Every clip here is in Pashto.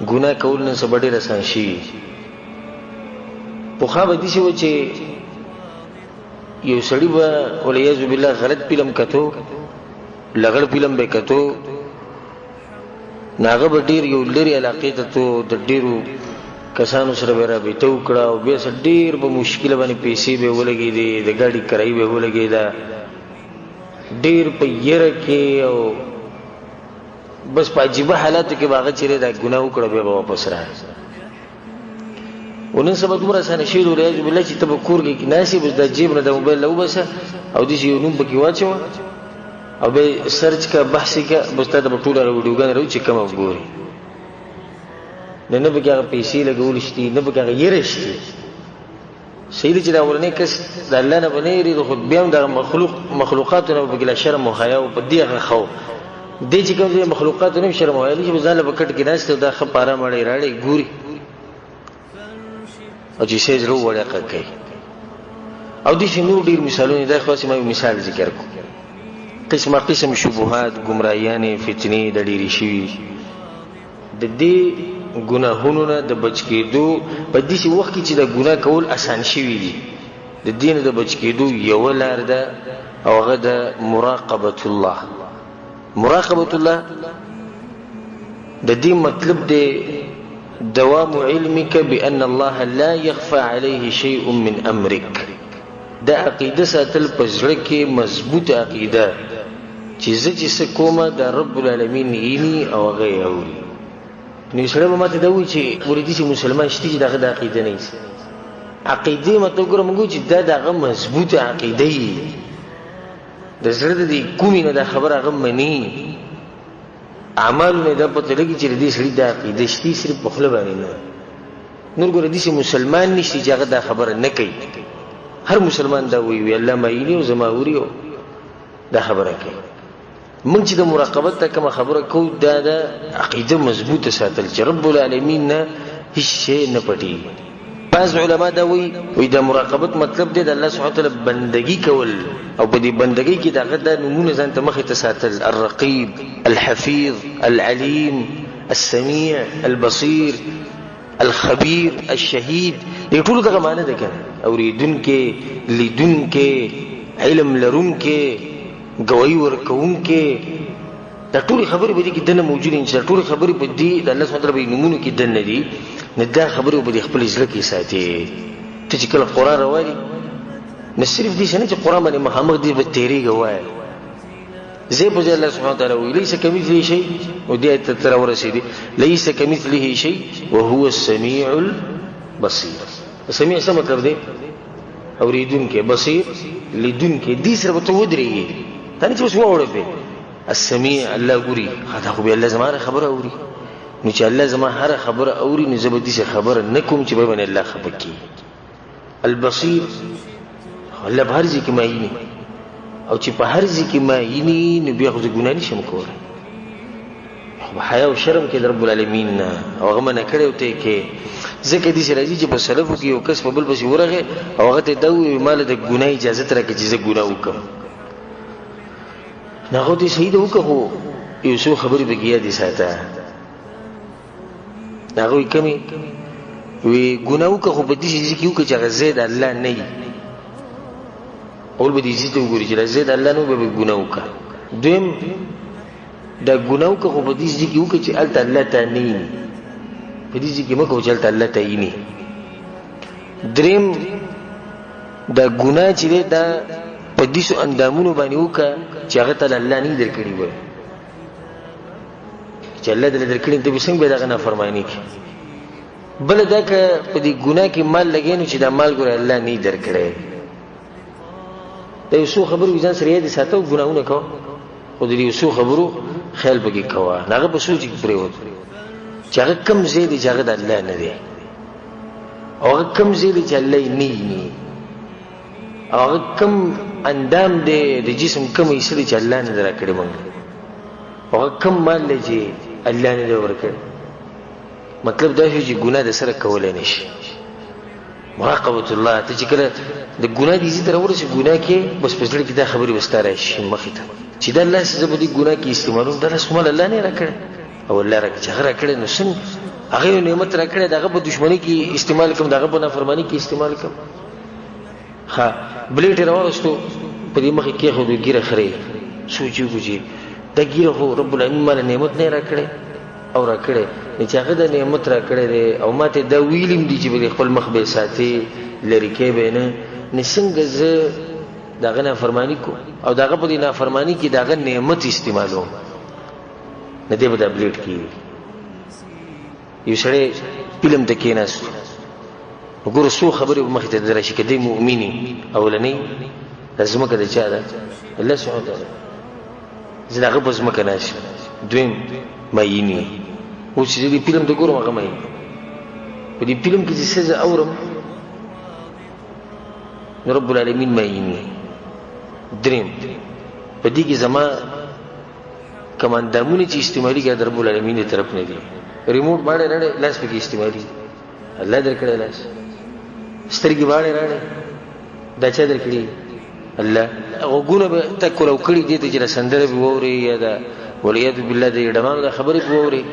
ګناه کول نه سبډه رسان شي په خا به دي شي چې یو سړی به ولعیاذ بالله غلط فلم کتو لغړ فلم به کتو ناغه به ډیر یو لري علاقه ته ته د ډیرو کسانو سره به رابطه وکړه او بیا سره ډیر به مشکل باندې پیسې به ولګي دي د ګاډي کرای به ولګي دا ډیر په یره کې او بس په عجیب حالاتو کې باغ چیرې دا ګناه وکړه به واپس راځي ونن سبا دومره سره شی له ریاض بالله چې تبکور کې ناسي بس د جیب نه د موبایل لو بس او دې یو نوم پکې واچو او به سرچ کا بحث کا بس ته د ټوله ویډیوګان راو چې کوم وګوري نه به هغه پیسې لګول شي نه به هغه یې رشي سید چې دا ورنه کس د الله نه بنېری د خود بیا د مخلوقاتو نه بګل شرم او حیا او په دې هغه خو دې چې کوم مخلوقاتو نه شرم او حیا چې ځان له بکټ کې ناشته دا خپاره مړی راړي ګوري او چې شی زرو وړه کوي او دې شنو ډیر مثالونه دا خاصه مې مثال ذکر کو قسم شبهات گمراهیان فتنې د ډیری شي د دې ګناهونو نه د بچ کېدو په دې وخت کې چې د ګناه کول آسان شي دي د دین د بچ کېدو یو لار ده او هغه د مراقبه الله د دې مطلب دی دوام علمك بأن الله لا يخفى عليه شيء من أمرك دا عقیده ساتل پزړه کې مضبوط عقیده چې چې کومه د رب العالمین یې او هغه اوري نو سره به ماته دا وی چې ورته چې مسلمان شته چې دغه د عقیده نه وي عقیده مته ګورم موږ چې دغه مضبوط عقیده یې د زړه د کومې نه د خبره غو مني اعمالونه د پته لګي چې دې سړي د عقیده شتي صرف په خپل باندې نه نور ګور دي چې مسلمان نشي چې هغه د خبره نه کوي هر مسلمان دا وی الله مې او زماوري دا خبره کوي موږ چې د مراقبت ته کوم خبره کو دا د عقیده مضبوطه ساتل چې رب العالمین نه هیڅ شی نه پټي بعض علما دا وی د مراقبت مطلب دی د الله سبحانه وتعالى بندگی کول او په دې بندگی کې دغه د نمونه ځان ته مخې ته ساتل الرقیب الحفیظ العلیم السمیع البصیر الخبیر الشهید دې ټول دغه معنی ده کنه اوریدونکو لیدونکو علم لرونکو گواہی ورکوونکو دا ټول خبرې به دې کې دنه موجود ان ټول خبرې په دې د الله سبحانه وتعالى نمونه کې دنه دي نه دا خبرې به خپل ځل کې ساتي ته چې کله قران راوړي نه صرف دې څنګه چې قران باندې محمد دې به تیری غواړي زي په الله سبحانه وتعالى وی ليس كمثله شيء ودي تر ورسېدي ليس كمثله شيء وهو السميع البصير السميع څه مطلب دی اوریدونکو بصیر لیدونکو دې سره به ودرېږي ته چې وسو وړه السميع الله ګوري دا خو به الله زماره خبره اوري نو چې الله زما هر خبره اوري نو زبدي څه خبره نکوم چې به باندې الله خبر کی البصیر الله په هر ځای کې مایني او چې په هر ځای کې مایني نو بیا خو ګناه نشم کولای خو حیا او شرم کې رب العالمین او هغه نه کړو ته کې ځکه دې سره چې په سلفو کې یو کس په بل بس ورغه او هغه ته دوی مال د ګناه اجازه تر کې چې زه ګناه وکم نه خو دې شهید وکړو یو څو خبرې به کیه دي ساته دا غوي کمی وی ګناو که خو په دې شي کې یو که چې زید الله نه وي اول به دې چې وګوري چې زید الله نو به ګناو کا دیم دا ګناو که خو په دې شي کې یو که چې الله ته نه وي په دې شي کې مکو چې الله ته وي دریم دا ګناه چې دا په دې سو اندامونو باندې وکا چې هغه ته الله نه درکړي وي چې الله دې درکړي ته به څنګه به دغه نه فرمایي کی بل دا که په دې ګناه کې مال لګینو چې دا مال ګور الله نه درکړي دا یو څو خبرو ځان سره یې ساتو ګناونه کو خو دې یو څو خبرو خیال بګي کوا هغه به سوچ پرې و چې هغه کم زید چې هغه د الله نه دی او هغه کم زید چې الله یې نه او هغه کم اندام دی د جسم کم یې سړي چې الله نه درکړي مونږ او کم مال لږی الله نه ورکړي مطلب دا چې ګناه د سره کولای نشي مراقبه الله. ته چې کله د ګناه دي زیات راورسي ګناه کې بس په ځل کې دا خبرې وستاره شي مخې ته چې دا الله څه زبدي ګناه کې استعمالون دا رسول الله نه راکړي او الله راکړي چې هغه راکړي نو څنګه هغه نعمت راکړي دغه په دښمنۍ کې استعمال کوم دغه په نافرمانی کې استعمال کوم. ها بلیټ راوستو په دې مخې کې خو ګیره خري سوچي کوجي دا ګیره هو رب العالمین مال نعمت نه راکړي او راکړي چې هغه د نعمت راکړي دي او ماته دا ویلم دي چې خپل مخ به ساتي لری کې به نه نسنګ ز دغه نافرمانی کو او دغه په دې نافرمانی کې دغه نعمت استعمالو نه دی به د بلیټ کې یو سړی فلم ته کېناس وګوره څو خبرې مخې ته درشي کدي مؤمني اولنی لازم کده چا ده الله سبحانه وتعالى زړه غوښ مکه ناشي دویم ماینی او چې دې فلم ته ګورم هغه مې په دې فلم کې چې څه اورم رب العالمین ماینی دریم په دې کې زما کماندامونه چې استعمالي کې رب العالمین طرف نه دي ریموټ باندې راړې لاس په کې استعمالي الله درکړی لاس سترګې باندې راړې دا چا درکړي الله وګونه به تکول او کړي دي چې سندره به ووري یا دا ولیاذ بالله دې ډمان دا خبرې به ووري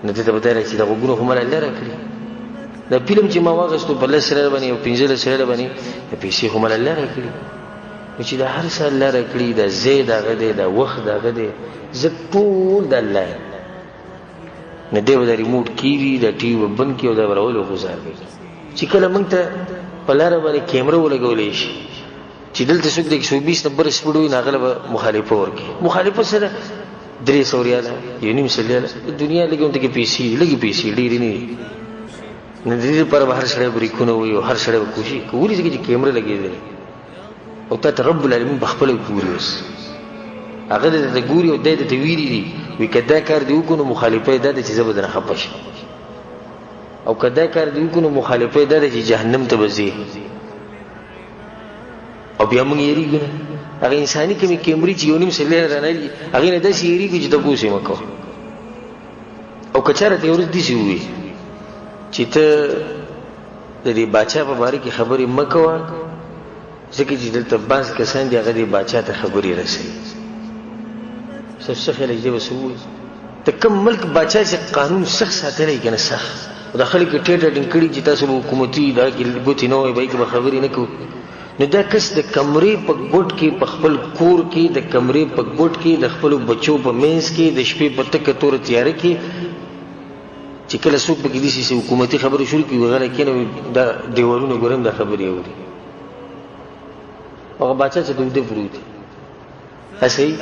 نه ته به تر چې دا وګونه هم الله راکړي دا فلم چې ما واغستو بل سره باندې او پنځله سره باندې پیسې هم الله راکړي چې دا هر څه الله راکړي دا زید هغه دی دا وخت هغه دی زه ټول د الله نه دی د ریموټ کیوي د ټي وي بند کیو دا ورولو گزار کوي چې کله موږ ته په لار باندې کیمرا ولګولې شي چې دلته څوک د 120 نمبر سپیډ وي ناغله مخالفه ورکي مخالفه سره 300 ریاله یونیم سلیاله دنیا لګونته کې پیسې ډېری نه دې پر بهر سره بریکونه وي او هر سره کوشي کولی چې کیمرا لګېدل او ته رب العالمین بخپل ګوري اوس هغه دې ګوري او دې ته ویری دي وی کدا کار دی وکړو مخالفه ده چې زبر خپش او کدا کار دی وکړو مخالفه ده چې جهنم ته وځي او بیا موږ یریږو هغه انساني کمی کیمري چې یونیم سره رانه هغه نه د سیری کې چې تاسو مکو او کچاره ته ورته دي سی وي چې ته د دې بچا په باره کې خبرې مکو ځکه چې دلته باز کسان دي هغه دې بچا ته خبرې رسي څه خلک دی وسوي ته کوم ملک بچا چې قانون سخت ساتلی کنه سخت داخلي کې ټیټه ټینګړي چې تاسو حکومتي دا کې بوتي نه وي به کې خبرې نه کو نو دا کس د کمرې په ګوټ کې په خپل کور کې د کمرې په ګوټ کې د خپل بچو په مینس کې د شپې په تک تور تیار کې چې کله څوک به کې دي چې حکومتي خبرې شروع کوي وغیرہ کینه دا دیوالونه ګورم دا خبرې اوري هغه بچا چې دوی دې پروت اسی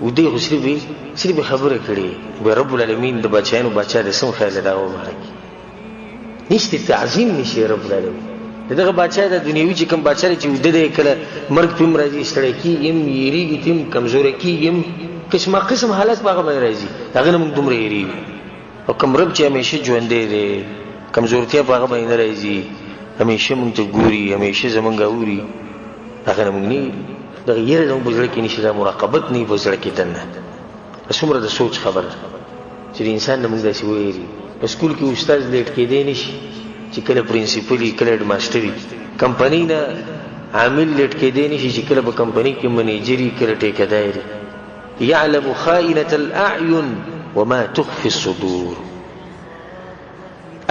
ودی صرف خبره کړي به رب العالمین د بچانو بچا د سم خیال دا ومره نشته تعظیم نشي رب العالمین دغه بچا د دنیوي چې کوم بچا چې ود دې کله مرګ پم راځي ستړی کی يم یریږي تم کمزوري کی يم قسم حالت باغ باندې راځي هغه موږ دومره یریږي او کوم رب چې همیشه ژوند دی کمزورتیا باغ باندې راځي همیشه موږ ته ګوري همیشه زمونږ اوري هغه موږ نه دغه یره زموږ په ځل کې نشي دا مراقبت نه په ځل کې دنه اسمره د سوچ خبره چې انسان موږ داسې وایي په سکول کې استاد لیټ کې دی نشي چې کله پرنسپل کله هډ ماستري کمپنی نه عامل لیټ کې دی نشي چې کله په کمپنی کې منیجري کله ټیکداري يعلم خائنة الأعين وما تخفي الصدور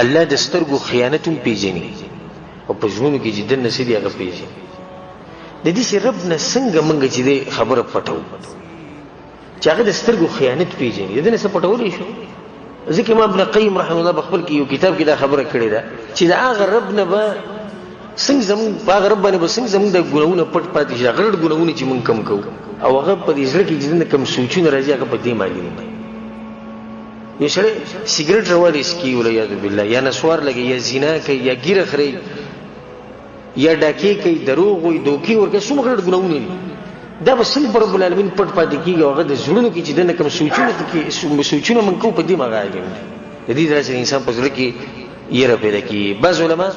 الله د سترګو خیانت پیژني او په ژوند کې جدن نسي هغه پیژني د دې چې رب نه څنګه مونږ چې خبره پټو چې هغه د سترګو خیانت پیژني د نه څه پټولې شو ځکه امام ابن قیم رحمه الله بخبل کې یو کتاب کې دا خبره کړې ده چې دا هغه رب نه به څنګه زموږ هغه رب باندې به څنګه زموږ د ګناهونو پټ پاتې شي غړ ګناهونه چې مونږ کم کوو او هغه په دې ځل کې چې کم سوچونه راځي هغه په دې معنی نه یو سره سیګریټ راوړي سکي ولیاذ بالله یا نسوار لګي یا زنا کوي یا ګیره خري یا ډاکی کوي دروغ وي دوکي ورکه څومره ګناونه دي دا به څنګه رب العالمین پټ پاتې کیږي هغه د زړونو کې چې د نکم سوچونه من کو په دې مغاړي د دې درس انسان په ځل کې یې را پیدا کی بعض علما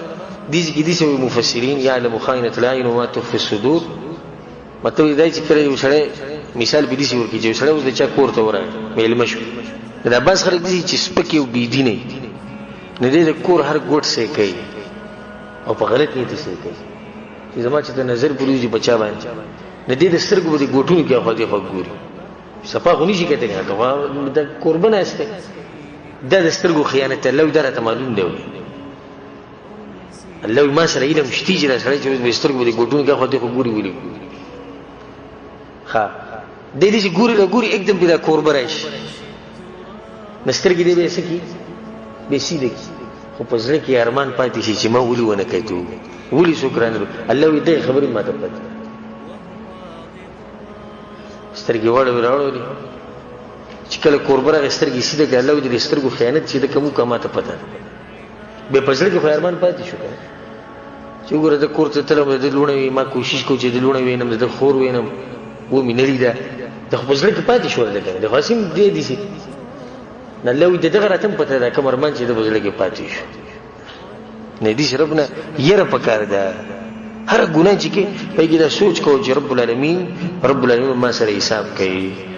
دي چې مفسرین یعلم خائنة الأعین وما تخفي الصدور مطلب دا چې کله یو سره مثال به دي چې ورکی چې سره اوس د چا کور ته ورای علم شو دا بعض خلک دي چې سپک او بی دي نه د کور هر ګوټ سه کوي او په غلط نیت سره کوي چې زما چې ته نظر پروزي بچا باندې نه دې د سترګو د ګوټونو کې خو دې خو ګوري صفا غونی شي کته نه دا قربان استه دا د سترګو خیانت الله درته معلوم دی الله ما سره علم شتي چې سره چې د سترګو د ګوټونو کې خو دې خو ګوري ولي ها د دې چې ګوري له ګوري एकदम بلا قربان راشي نسترګې دې به سکی به سیده خو په ځل کې ارمان پاتې شي چې ما ولي ونه کوي ولي شکرانه الله دې خبرې ماته پته سترګې وړوي چې کله قربان سترګې سیده کې الله دې سترګو خیانت چې د کوم کماته پته به په ځل کې ارمان پاتې شو چې وګوره د کور ته تلم د لونه ما کوشش کو چې د لونه وینم د خور وینم و مینړي ده د خپل ځل کې پاتې شو د خاصم دې دي سي نه لوي دغه راتم پته ده کوم ارمان چې د بزله کې پاتې شو نه دي ربنا یره پکار ده هر ګناه چې کې پیګه سوچ کو چې رب العالمین ما سره حساب کوي